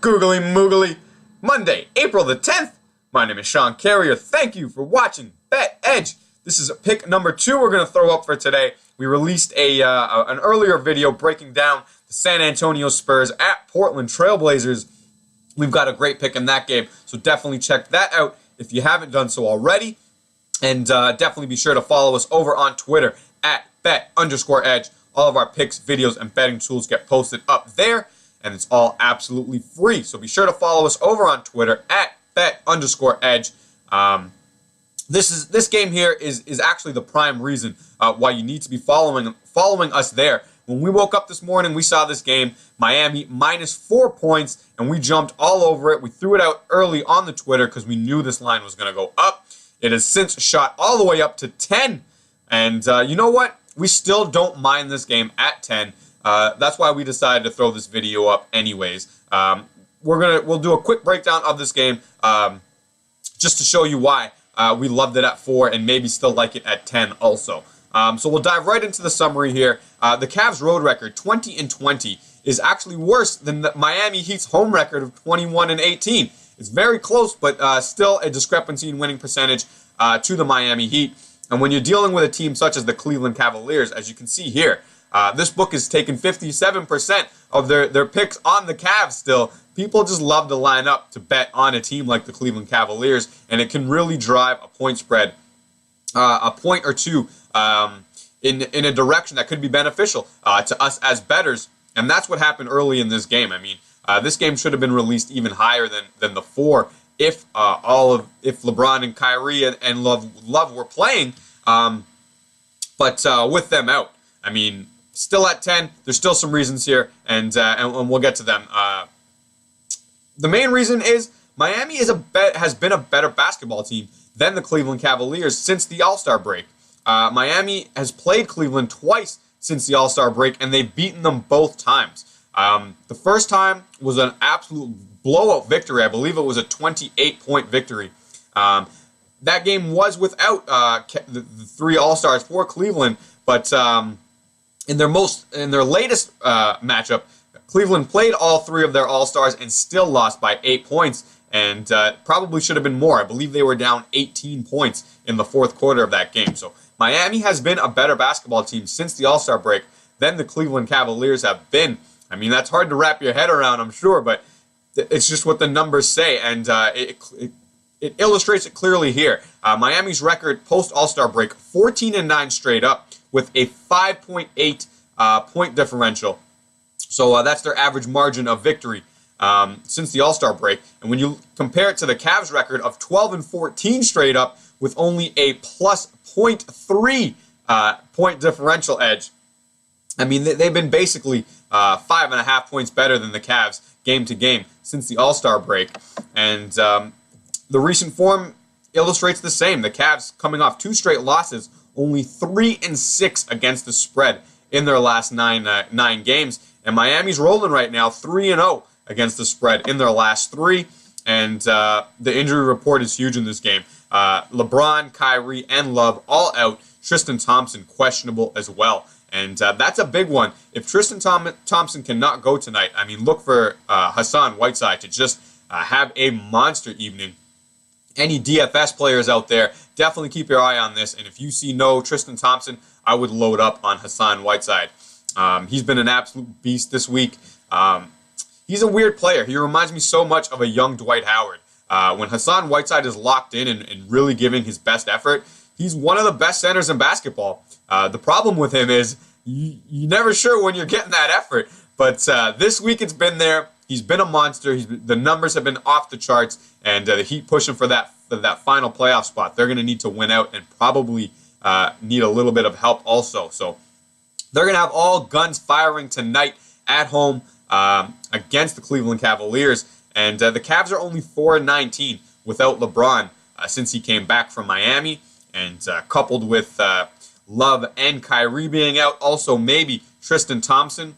Googly Moogly. Monday, April the 10th. My name is Sean Carrier. Thank you for watching Bet Edge. This is pick number 2 we're going to throw up for today. We released an earlier video breaking down the San Antonio Spurs at Portland Trailblazers. We've got a great pick in that game, so definitely check that out if you haven't done so already. And definitely be sure to follow us over on Twitter at bet_edge. All of our picks, videos, and betting tools get posted up there, and it's all absolutely free. So be sure to follow us over on Twitter at bet_edge. This game here is actually the prime reason why you need to be following us there. When we woke up this morning, we saw this game, Miami minus 4 points, and we jumped all over it. We threw it out early on the Twitter because we knew this line was going to go up. It has since shot all the way up to 10. And you know what? We still don't mind this game at 10. That's why we decided to throw this video up anyways. We'll do a quick breakdown of this game just to show you why we loved it at 4 and maybe still like it at 10 also. So we'll dive right into the summary here. The Cavs' road record, 20-20, is actually worse than the Miami Heat's home record of 21-18. It's very close, but still a discrepancy in winning percentage to the Miami Heat. And when you're dealing with a team such as the Cleveland Cavaliers, as you can see here, this book has taken 57% of their picks on the Cavs still. People just love to line up to bet on a team like the Cleveland Cavaliers, and it can really drive a point spread, a point or two in a direction that could be beneficial to us as bettors. And that's what happened early in this game. I mean, this game should have been released even higher than the 4 if LeBron and Kyrie and Love were playing, but with them out. I mean, still at 10. There's still some reasons here, and we'll get to them. The main reason is Miami has been a better basketball team than the Cleveland Cavaliers since the All-Star break. Miami has played Cleveland twice since the All-Star break, and they've beaten them both times. The first time was an absolute blowout victory. I believe it was a 28-point victory. That game was without the 3 All-Stars for Cleveland, but in their latest matchup, Cleveland played all 3 of their All-Stars and still lost by 8 points, and probably should have been more. I believe they were down 18 points in the 4th quarter of that game. So Miami has been a better basketball team since the All-Star break than the Cleveland Cavaliers have been. I mean, that's hard to wrap your head around, I'm sure, but it's just what the numbers say, and it illustrates it clearly here. Miami's record post-All-Star break, 14-9 straight up, with a 5.8 point differential. So that's their average margin of victory since the All-Star break. And when you compare it to the Cavs' record of 12-14 straight up, with only a plus 0.3 point differential edge, I mean, they've been basically 5.5 points better than the Cavs game to game since the All-Star break. And the recent form illustrates the same. The Cavs coming off 2 straight losses, only 3-6 against the spread in their last 9 games. And Miami's rolling right now, 3-0 against the spread in their last 3. And the injury report is huge in this game. LeBron, Kyrie, and Love all out. Tristan Thompson questionable as well. And that's a big one. If Tristan Thompson cannot go tonight, I mean, look for Hassan Whiteside to just have a monster evening. Any DFS players out there, definitely keep your eye on this. And if you see no Tristan Thompson, I would load up on Hassan Whiteside. He's been an absolute beast this week. He's a weird player. He reminds me so much of a young Dwight Howard. When Hassan Whiteside is locked in and really giving his best effort, he's one of the best centers in basketball. The problem with him is you're never sure when you're getting that effort. But this week it's been there. He's been a monster. The numbers have been off the charts, and the Heat pushing for that final playoff spot. They're going to need to win out and probably need a little bit of help also. So they're going to have all guns firing tonight at home against the Cleveland Cavaliers. And the Cavs are only 4-19 without LeBron since he came back from Miami. And coupled with Love and Kyrie being out, also maybe Tristan Thompson,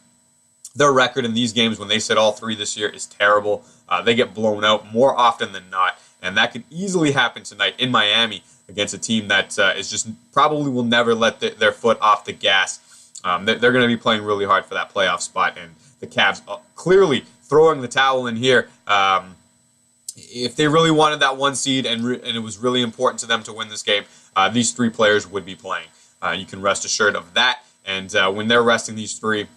their record in these games when they sit all 3 this year is terrible. They get blown out more often than not. And that could easily happen tonight in Miami against a team that is just probably will never let their foot off the gas. They're going to be playing really hard for that playoff spot. And the Cavs clearly throwing the towel in here. If they really wanted that 1 seed and it was really important to them to win this game, these 3 players would be playing. You can rest assured of that. And when they're resting these 3,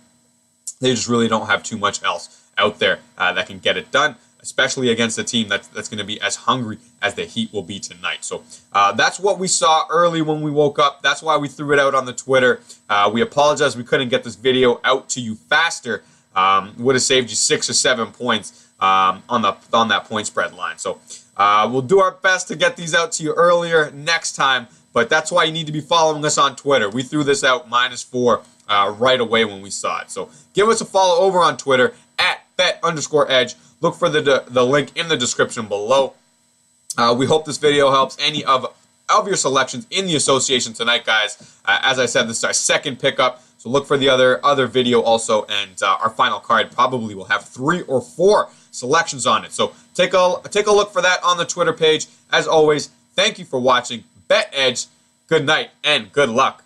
they just really don't have too much else out there that can get it done, especially against a team that's going to be as hungry as the Heat will be tonight. So that's what we saw early when we woke up. That's why we threw it out on the Twitter. We apologize we couldn't get this video out to you faster. Would have saved you 6 or 7 points on that point spread line. So we'll do our best to get these out to you earlier next time. But that's why you need to be following us on Twitter. We threw this out -4 right away when we saw it. So give us a follow over on Twitter at bet_edge. Look for the link in the description below. We hope this video helps any of your selections in the association tonight, guys. As I said, this is our second pickup. So look for the other video also, and our final card probably will have 3 or 4 selections on it. So take a look for that on the Twitter page. As always, thank you for watching. Bet Edge, good night and good luck.